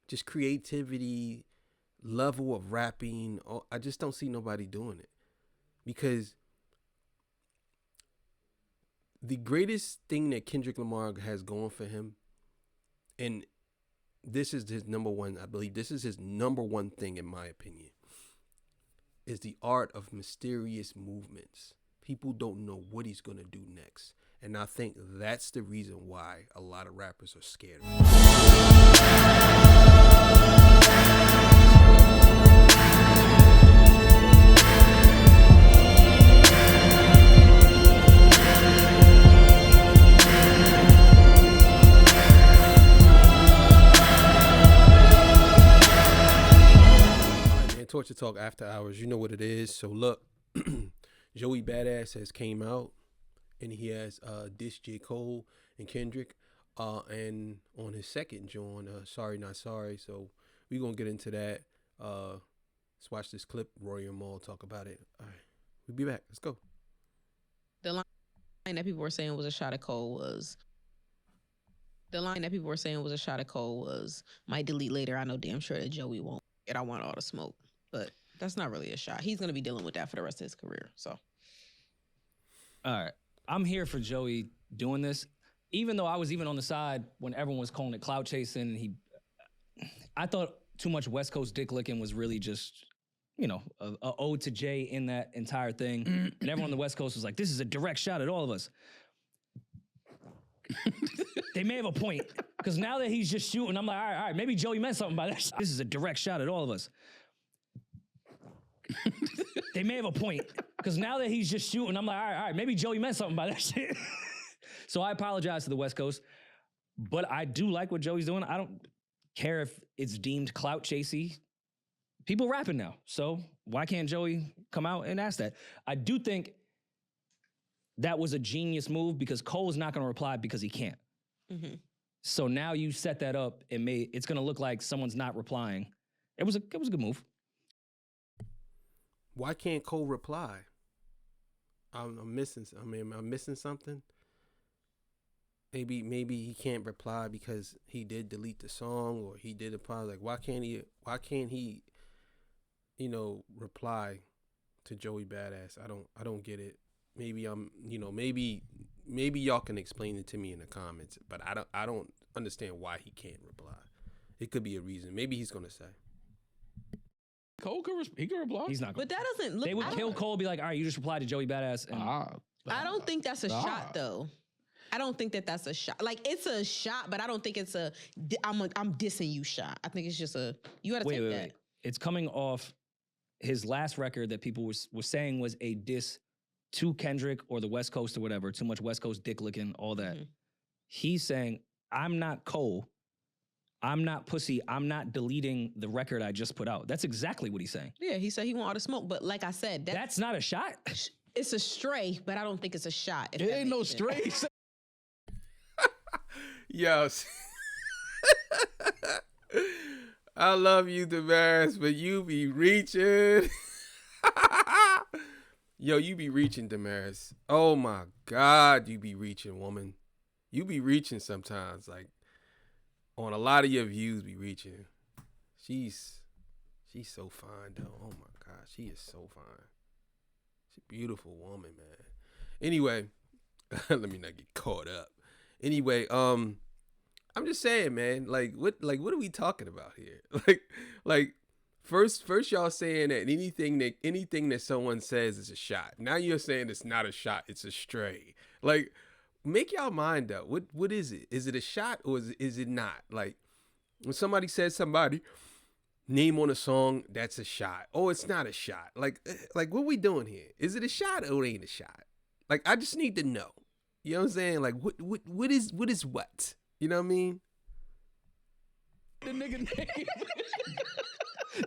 just creativity, level of rapping. I just don't see nobody doing it because the greatest thing that Kendrick Lamar has going for him, and this is his number one, I believe this is his number one thing in my opinion, is the art of mysterious movements. People don't know what he's going to do next. And I think that's the reason why a lot of rappers are scared of him. Torture Talk After Hours, you know what it is. So look, Joey Badass has came out and he has dissed J. Cole and Kendrick, and on his second joint, Sorry Not Sorry. So we're gonna get into that. Let's watch this clip. Rory and Maul talk about it. All right, we'll be back. Let's go. The line that people were saying was a shot at Cole was might delete later. I know damn sure that Joey won't. And I want all the smoke. But that's not really a shot. He's going to be dealing with that for the rest of his career. So, all right. I'm here for Joey doing this. Even though I was even on the side when everyone was calling it clout chasing, I thought too much West Coast dick licking was really just, a ode to Jay in that entire thing. And everyone on the West Coast was like, this is a direct shot at all of us. They may have a point. Because now that he's just shooting, I'm like, all right, maybe Joey meant something by that. This is a direct shot at all of us. They may have a point. Because now that he's just shooting, I'm like, all right, maybe Joey meant something by that shit. So I apologize to the West Coast. But I do like what Joey's doing. I don't care if it's deemed clout chasey. People rapping now. So why can't Joey come out and ask that? I do think that was a genius move because Cole is not going to reply because he can't. Mm-hmm. So now you set that up and it's going to look like someone's not replying. It was a good move. Why can't Cole reply? I'm missing something. Maybe he can't reply because he did delete the song or he did apply. Like why can't he reply to Joey Badass? I don't get it. Maybe maybe y'all can explain it to me in the comments, but I don't understand why he can't reply. It could be a reason. Maybe he's gonna say. Cole can reply. He's not. But that doesn't look. They would kill Cole. Be like, all right, you just replied to Joey Badass. And I don't think that's a shot though. I don't think that's a shot. Like it's a shot, but I don't think it's a I'm dissing you shot. I think it's just you got to take that. Wait. It's coming off his last record that people were saying was a diss to Kendrick or the West Coast or whatever. Too much West Coast dick licking, all that. Mm-hmm. He's saying, I'm not Cole. I'm not pussy. I'm not deleting the record I just put out. That's exactly what he's saying. Yeah, he said he want all the smoke, but like I said, that's not a shot. It's a stray, but I don't think it's a shot. It ain't no stray. Yo, I love you, Damaris, but you be reaching. Yo, you be reaching, Damaris. Oh my God, you be reaching, woman. You be reaching sometimes, like on a lot of your views be reaching. She's so fine though. Oh my God, she is so fine. She's a beautiful woman, man. Anyway, let me not get caught up. Anyway, I'm just saying, man, like what are we talking about here? Like first y'all saying that anything that someone says is a shot. Now you're saying it's not a shot, it's a stray. Like, make y'all mind up. What is it? Is it a shot or is it not? Like when somebody says somebody name on a song, that's a shot. Oh, it's not a shot. Like what we doing here? Is it a shot or it ain't a shot? Like I just need to know. You know what I'm saying? Like what is what? You know what I mean? The nigga name.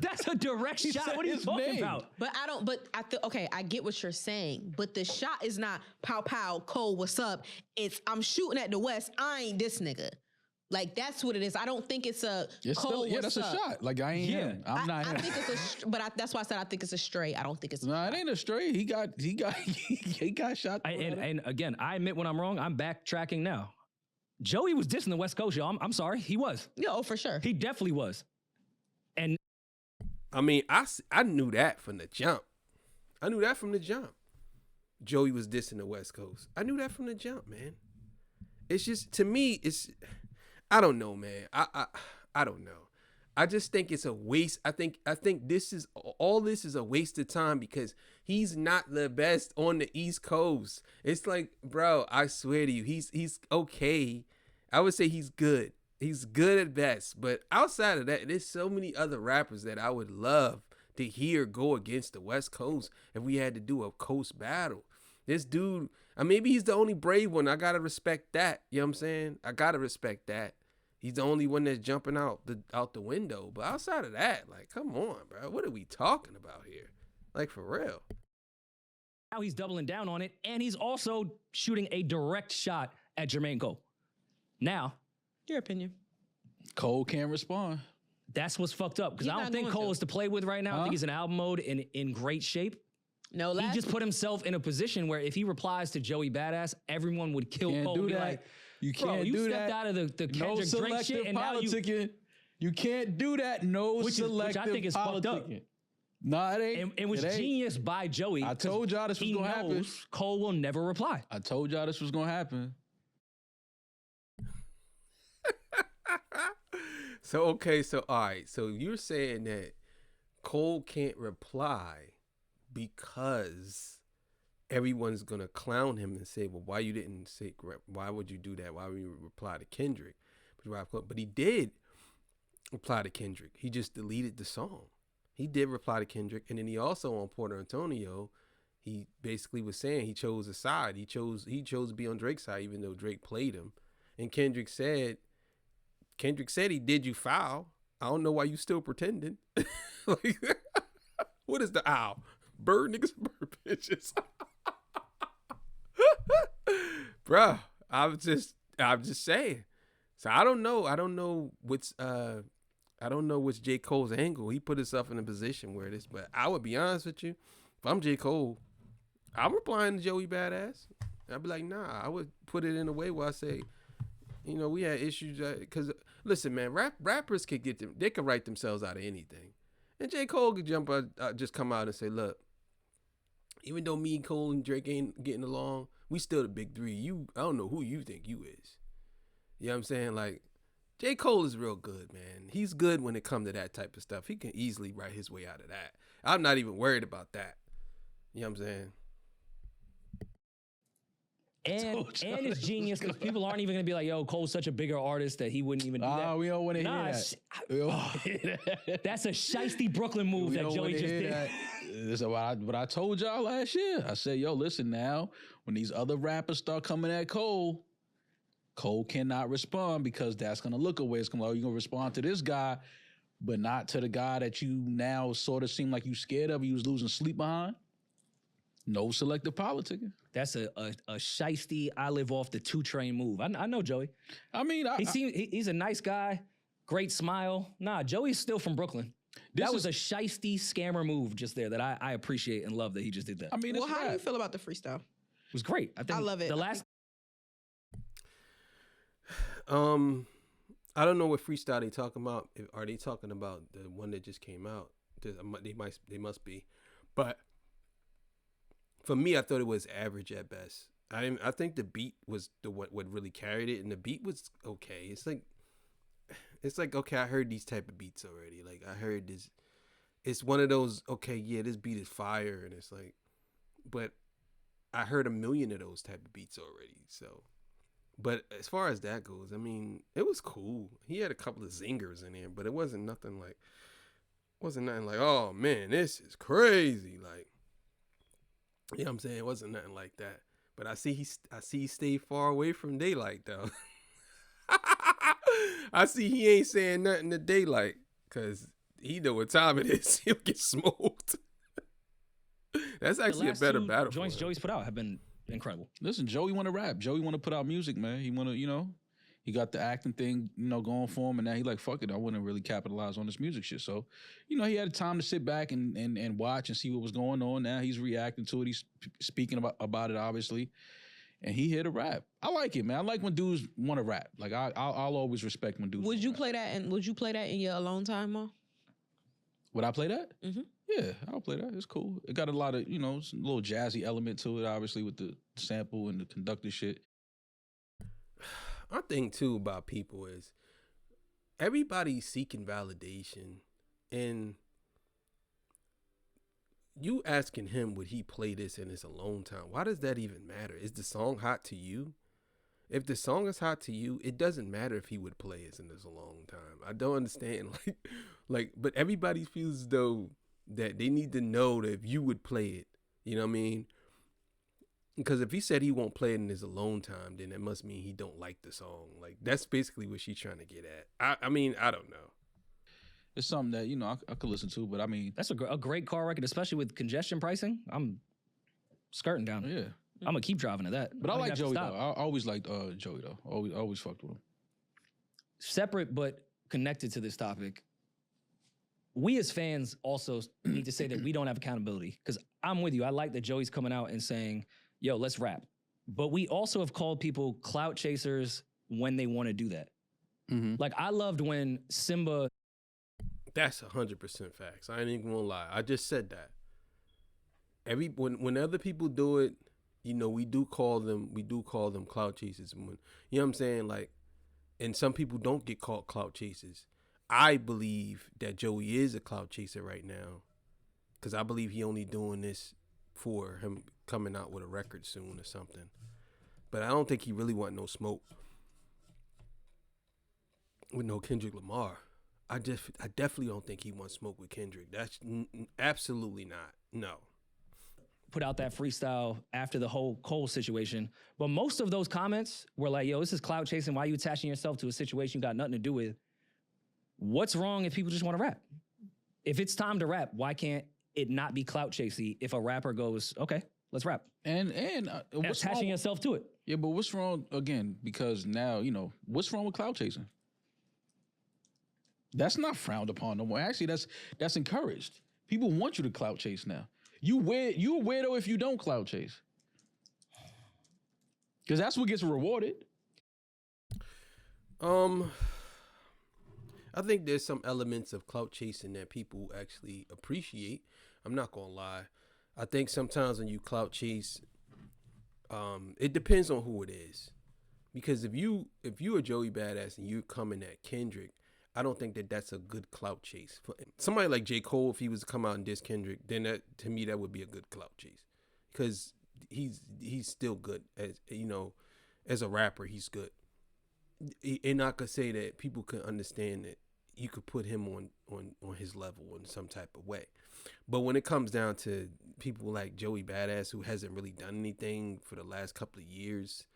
That's a direct shot. What are you talking about? But I get what you're saying. But the shot is not pow pow, Cole, what's up? It's I'm shooting at the West. I ain't this nigga. Like that's what it is. I don't think it's a Cole. Yeah, that's up? A shot. Like I ain't him. I'm not him. I think it's that's why I said I think it's a stray. I don't think it's. No, it ain't a stray. He got shot. And again, I admit when I'm wrong. I'm backtracking now. Joey was dissing the West Coast, y'all. I'm sorry. He was. Yeah, oh, for sure. He definitely was. And I mean, I knew that from the jump. Joey was dissing the West Coast. I knew that from the jump, man. It's just, to me, I don't know, man. I don't know. I just think it's a waste. I think this is a waste of time because he's not the best on the East Coast. It's like, bro, I swear to you, he's okay. I would say he's good. He's good at best. But outside of that, there's so many other rappers that I would love to hear go against the West Coast if we had to do a coast battle. This dude, maybe he's the only brave one. I gotta respect that. You know what I'm saying? I gotta respect that. He's the only one that's jumping out the window. But outside of that, like, come on, bro. What are we talking about here? Like, for real. now he's doubling down on it, and he's also shooting a direct shot at Jermaine Cole. Now, your opinion. Cole can't respond. That's what's fucked up, because I don't think Cole is to play with right now. I think he's in album mode and in great shape. No, he just put himself in a position where if he replies to Joey Badass, everyone would kill Can't Cole. do Be that. like, You bro, can't you do stepped that. out of the No Kendrick drink shit, and now you can't do that. No which selective I think is fucked up. politicking. No, it ain't. And it was genius by Joey. I told y'all this was he gonna happen. knows Cole will never reply. I told y'all this was gonna happen. So, okay, so, all right. So you're saying that Cole can't reply because everyone's going to clown him and say, well, why you didn't say, why would you do that? Why would you reply to Kendrick? But he did reply to Kendrick. He just deleted the song. He did reply to Kendrick. And then he also, on Puerto Antonio, he basically was saying he chose a side. He chose to be on Drake's side, even though Drake played him. And Kendrick said he did you foul. I don't know why you still pretending. Like, what is the owl? Bird niggas, bird bitches. Bruh, I'm just saying. So I don't know what's J. Cole's angle. He put himself in a position where it is, but I would be honest with you. If I'm J. Cole, I'm replying to Joey Badass. I'd be like, nah, I would put it in a way where I say, you know, we had issues because listen, man, rappers could they could write themselves out of anything, and J. Cole could just come out and say, look, even though me, Cole, and Drake ain't getting along, we still the big three. I don't know who you think you is. You know what I'm saying? Like, J. Cole is real good, man. He's good when it comes to that type of stuff. He can easily write his way out of that. I'm not even worried about that. You know what I'm saying? And it's genius because people aren't even gonna be like, "Yo, Cole's such a bigger artist that he wouldn't even do that." We don't want to hear that. That's a shiesty Brooklyn move that Joey just did. This is what I told y'all last year. I said, "Yo, listen now. When these other rappers start coming at Cole, Cole cannot respond because that's gonna look away. It's gonna, you're gonna respond to this guy, but not to the guy that you now sort of seem like you scared of. You was losing sleep behind. No selective politicking." That's a shiesty, I live off the 2 Train move. I know Joey. I mean, he's a nice guy, great smile. Nah, Joey's still from Brooklyn. That was a shiesty scammer move just there that I appreciate and love that he just did that. I mean, well, how do you feel about the freestyle? It was great. I love it. The last. I don't know what freestyle they talking about. Are they talking about the one that just came out? They must be, but. For me, I thought it was average at best. I think the beat was what really carried it, and the beat was okay. It's like okay, I heard these type of beats already. Like I heard this. It's one of those okay, yeah, this beat is fire, and it's like, but I heard a million of those type of beats already. So, but as far as that goes, I mean, it was cool. He had a couple of zingers in there, but it wasn't nothing like, oh man, this is crazy, like. You know what I'm saying? It wasn't nothing like that. But I see he stayed far away from daylight though. I see he ain't saying nothing to daylight because he know what time it is. He'll get smoked. That's actually a better battle. Joints Joey's put out have been incredible. Listen, Joey want to rap. Joey want to put out music, man. He want to, he got the acting thing, going for him, and now he like, fuck it, I wouldn't really capitalize on this music shit. So, he had time to sit back and watch and see what was going on. Now he's reacting to it. He's speaking about it, obviously. and he here to rap. I like it, man. I like when dudes want to rap. Like I'll always respect when dudes. Would you rap. play that? And would you play that in your alone time, Mo? Would I play that? Mm-hmm. Yeah, I'll play that. It's cool. It got a lot of, it's a little jazzy element to it, obviously, with the sample and the conductor shit. I think too about people is everybody's seeking validation, and you asking him would he play this in his alone time. Why does that even matter? Is the song hot to you? If the song is hot to you, it doesn't matter if he would play it in his alone time. I don't understand. But everybody feels as though that they need to know that if you would play it, you know what I mean? Because if he said he won't play it in his alone time, then it must mean he don't like the song. Like, that's basically what she's trying to get at. I mean, I don't know. It's something that, I could listen to, but I mean. That's a great car record, especially with congestion pricing. I'm skirting down. Yeah. I'm going to keep driving to that. But I like Joey, though. I always liked Joey, though. Always fucked with him. Separate but connected to this topic, we as fans also need to say that we don't have accountability. Because I'm with you. I like that Joey's coming out and saying, yo, let's rap. But we also have called people clout chasers when they want to do that. Mm-hmm. Like, I loved when Simba... That's 100% facts. I ain't even gonna lie. I just said that. When other people do it, we do call them clout chasers. When, you know what I'm saying? Like, and some people don't get called clout chasers. I believe that Joey is a clout chaser right now, because I believe he only doing this for him coming out with a record soon or something. But I don't think he really want no smoke with no Kendrick Lamar. I definitely don't think he wants smoke with Kendrick. That's absolutely not. No. Put out that freestyle after the whole Cole situation. But most of those comments were like, yo, this is clout chasing. Why are you attaching yourself to a situation you got nothing to do with? What's wrong if people just want to rap? If it's time to rap, why can't it not be clout chasey if a rapper goes, okay, let's rap? And what's attaching yourself to it. Yeah, but what's wrong, again, because now, what's wrong with clout chasing? That's not frowned upon no more. Actually, that's encouraged. People want you to clout chase now. You a weirdo if you don't clout chase. Because that's what gets rewarded. I think there's some elements of clout chasing that people actually appreciate. I'm not gonna lie. I think sometimes when you clout chase, it depends on who it is. Because if you are Joey Badass and you're coming at Kendrick, I don't think that that's a good clout chase. For somebody like J. Cole, if he was to come out and diss Kendrick, then to me that would be a good clout chase, because he's still good as a rapper. He's good, and I could say that people could understand that you could put him on his level in some type of way. But when it comes down to people like Joey Badass, who hasn't really done anything for the last couple of years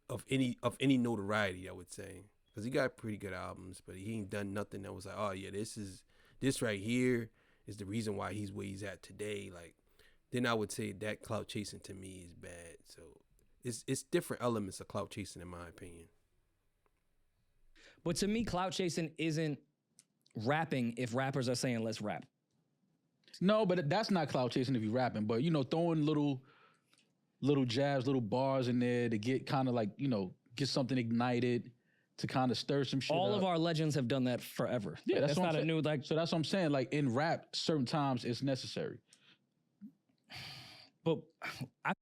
of any notoriety, I would say. Because he got pretty good albums, but he ain't done nothing that was like, oh yeah, this right here is the reason why he's where he's at today. Like, then I would say that clout chasing to me is bad. So it's different elements of clout chasing, in my opinion. But to me, clout chasing isn't rapping if rappers are saying let's rap. No, but that's not clout chasing if you're rapping. But throwing little jabs, little bars in there to get kind of like get something ignited, to kind of stir some shit All up. of our legends have done that forever. Yeah, that's not a new So that's what I'm saying. Like, in rap, certain times it's necessary. But I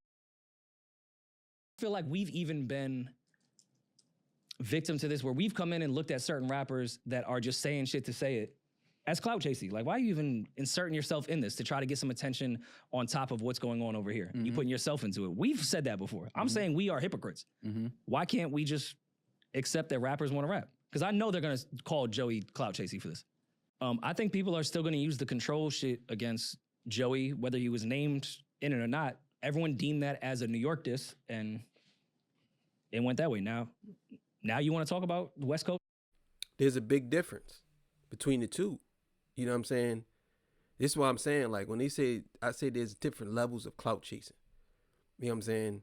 feel like we've even been victim to this, where we've come in and looked at certain rappers that are just saying shit to say it as clout chasing. Like, why are you even inserting yourself in this to try to get some attention on top of what's going on over here? Mm-hmm. You putting yourself into it. We've said that before. I'm saying we are hypocrites. Mm-hmm. Why can't we just accept that rappers want to rap? Because I know they're going to call Joey clout chasing for this. I think people are still going to use the control shit against Joey, whether he was named in it or not. Everyone deemed that as a New York diss, and it went that way. Now you want to talk about the West Coast? There's a big difference between the two. You know what I'm saying? This is what I'm saying. Like, when I say there's different levels of clout chasing. You know what I'm saying?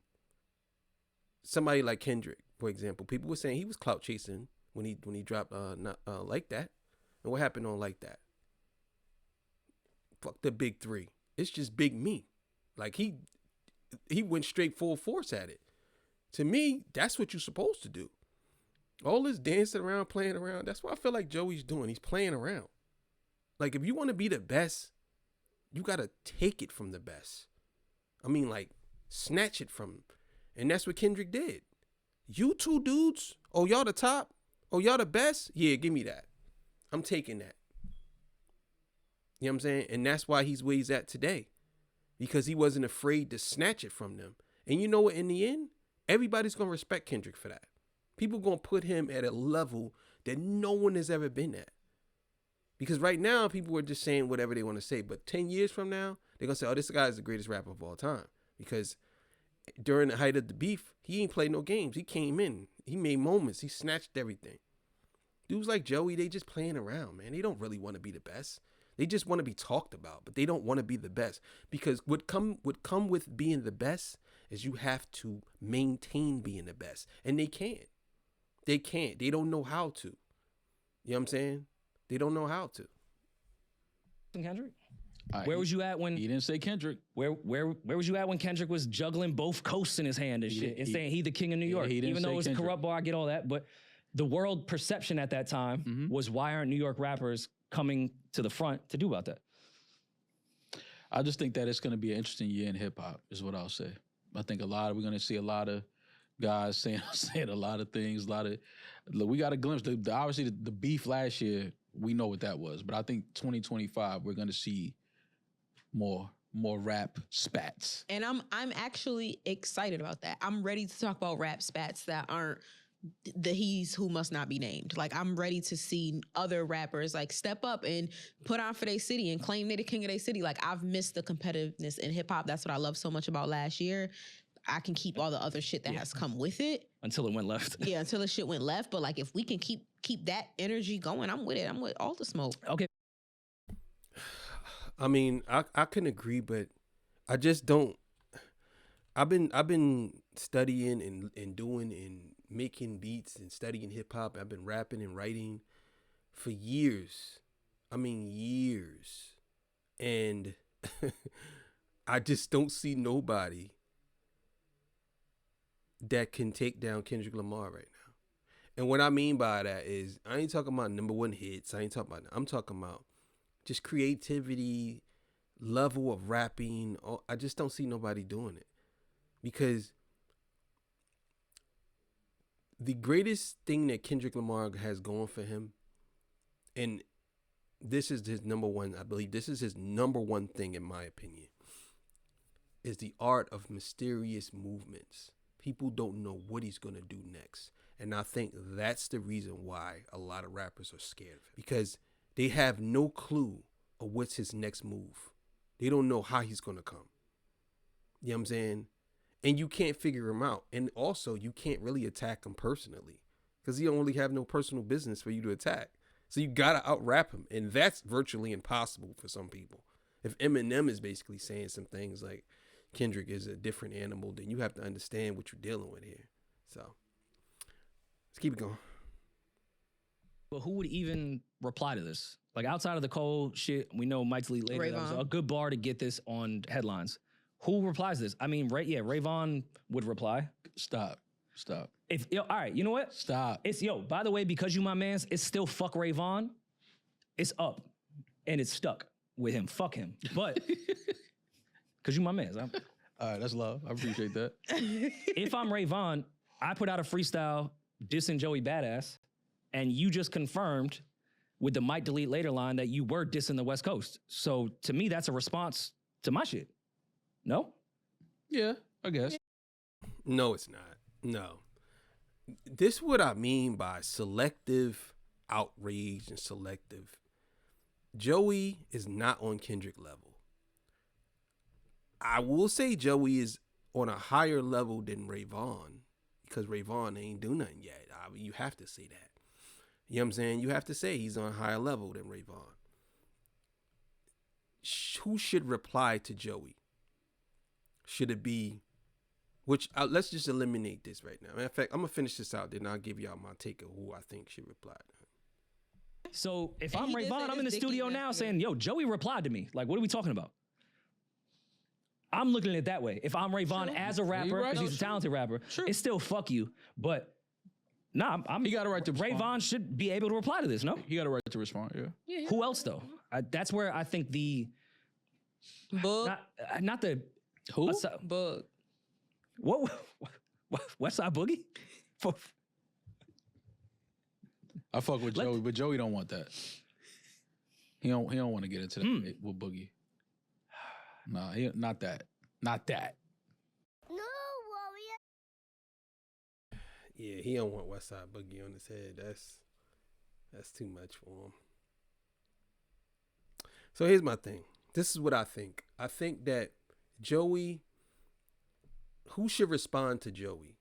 Somebody like Kendrick, for example, people were saying he was clout chasing when he dropped Like That. And what happened on Like That? Fuck the big three. It's just Big Me. Like, he went straight full force at it. To me, that's what you're supposed to do. All this dancing around, playing around, that's what I feel like Joey's doing. He's playing around. Like, if you want to be the best, you got to take it from the best. I mean, like, snatch it from him. And that's what Kendrick did. You two dudes, oh, y'all the top? Oh, y'all the best? Yeah, give me that. I'm taking that. You know what I'm saying? And that's why he's where he's at today. Because he wasn't afraid to snatch it from them. And you know what? In the end, everybody's going to respect Kendrick for that. People going to put him at a level that no one has ever been at. Because right now, people are just saying whatever they want to say. But 10 years from now, they're going to say, oh, this guy is the greatest rapper of all time. Because during the height of the beef, he ain't played no games. He came in. He made moments. He snatched everything. Dudes like Joey, they just playing around, man. They don't really want to be the best. They just want to be talked about, but they don't want to be the best. Because what come with being the best is you have to maintain being the best. And they can't. They can't. They don't know how to. You know what I'm saying? They don't know how to. Kendrick? Where was you at when he didn't say Kendrick? Where was you at when Kendrick was juggling both coasts in his hand and shit and saying he the king of New York? Even though it was a corrupt bar, I get all that. But the world perception at that time was, why aren't New York rappers coming to the front to do about that? I just think that it's going to be an interesting year in hip hop, is what I'll say. I think we're going to see a lot of guys saying a lot of things. We got a glimpse. Obviously, the beef last year, we know what that was. But I think 2025, we're going to see more rap spats. And I'm actually excited about that. I'm ready to talk about rap spats that aren't the he's who must not be named. Like, I'm ready to see other rappers like step up and put on for their city and claim they're the king of their city. Like, I've missed the competitiveness in hip hop. That's what I love so much about last year. I can keep all the other shit that has come with it. Until it went left. Yeah, until the shit went left. But like, if we can keep that energy going, I'm with it. I'm with all the smoke. Okay. I mean, I can agree, but I just don't. I've been studying and doing and making beats and studying hip hop. I've been rapping and writing for years. I mean, years. And I just don't see nobody that can take down Kendrick Lamar right now. And what I mean by that is, I ain't talking about number one hits. I'm talking about just creativity, level of rapping. I just don't see nobody doing it. Because the greatest thing that Kendrick Lamar has going for him, and this is his number one, I believe this is his number one thing in my opinion, is the art of mysterious movements. People don't know what he's going to do next. And I think that's the reason why a lot of rappers are scared of him. Because they have no clue of what's his next move. They don't know how he's going to come. You know what I'm saying? And you can't figure him out. And also, you can't really attack him personally. Because he don't really have no personal business for you to attack. So you got to out-rap him. And that's virtually impossible for some people. If Eminem is basically saying some things like Kendrick is a different animal, then you have to understand what you're dealing with here. So, let's keep it going. But who would even reply to this? Like, outside of the Cole shit, we know Mike Lee later. That was a good bar to get this on headlines. Who replies to this? I mean, right? Yeah, Rayvon would reply. Stop. All right, you know what? Stop. It's, by the way, because you my mans, it's still fuck Rayvon. It's up. And it's stuck with him. Fuck him. But, because you my mans. All right, that's love. I appreciate that. If I'm Rayvon, I put out a freestyle dissing Joey Badass, and you just confirmed with the might delete later line that you were dissing the West Coast. So to me, that's a response to my shit. No? Yeah, I guess. No, it's not. No. This is what I mean by selective outrage and selective. Joey is not on Kendrick level. I will say Joey is on a higher level than Rayvon, because Rayvon ain't do nothing yet. You have to say that. You know what I'm saying? You have to say he's on a higher level than Rayvon. Who should reply to Joey? Should it be, let's just eliminate this right now. In fact, I'm going to finish this out, then I'll give y'all my take of who I think should reply. So if I'm Rayvon, I'm in the studio now saying, yo, Joey replied to me. Like, what are we talking about? I'm looking at it that way. If I'm Ray Vaughn as a rapper, because he's a talented rapper, it's still fuck you. But he got a right to respond. Ray Vaughn should be able to reply to this, no? He got a right to respond, yeah. Who else, though? That's where I think the... Book. Not the... Who? Book. What? Westside Boogie? I fuck with Joey, but Joey don't want that. He don't want to get into that with Boogie. Nah, not that. Not that. No, Warrior. Yeah, he don't want Westside Boogie on his head. That's too much for him. So here's my thing. This is what I think. I think that Joey, who should respond to Joey?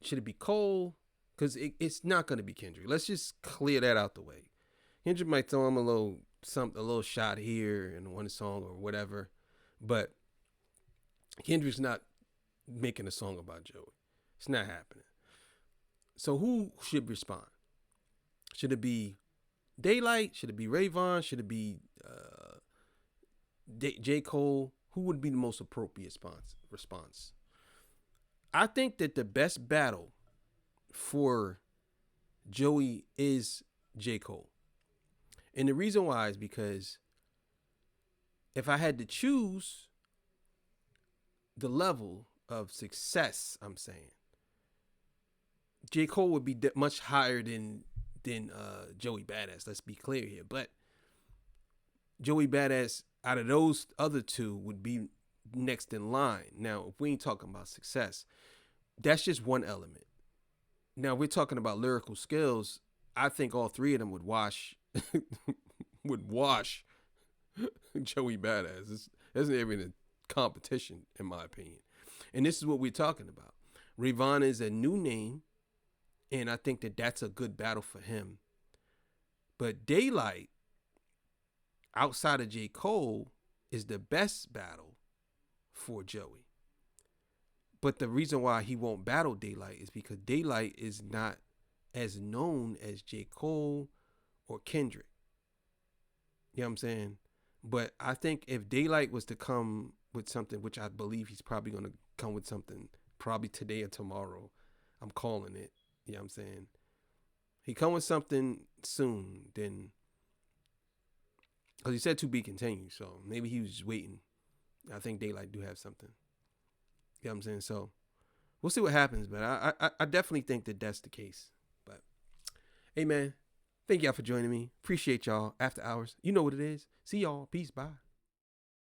Should it be Cole? Because it's not going to be Kendrick. Let's just clear that out the way. Kendrick might throw him a little shot here in one song or whatever, but Kendrick's not making a song about Joey. It's not happening. So who should respond? Should it be Daylight? Should it be Ray Vaughn? Should it be J. Cole? Who would be the most appropriate response? I think that the best battle for Joey is J. Cole. And the reason why is because if I had to choose the level of success, I'm saying, J. Cole would be much higher than Joey Badass. Let's be clear here. But Joey Badass, out of those other two, would be next in line. Now, if we ain't talking about success, that's just one element. Now, we're talking about lyrical skills. I think all three of them would wash Joey Badass. This isn't even a competition, in my opinion. And this is what we're talking about. Ray Vaughn is a new name, and I think that that's a good battle for him. But Daylight, outside of J. Cole, is the best battle for Joey. But the reason why he won't battle Daylight is because Daylight is not as known as J. Cole or Kendrick. You know what I'm saying? But I think if Daylight was to come with something, which I believe he's probably going to come with something probably today or tomorrow, I'm calling it. You know what I'm saying? He come with something soon, then, because he said to be continued, so maybe he was just waiting. I think Daylight do have something. You know what I'm saying? So we'll see what happens, but I definitely think that that's the case. But hey, man, thank y'all for joining me. Appreciate y'all. After hours, you know what it is. See y'all. Peace. Bye.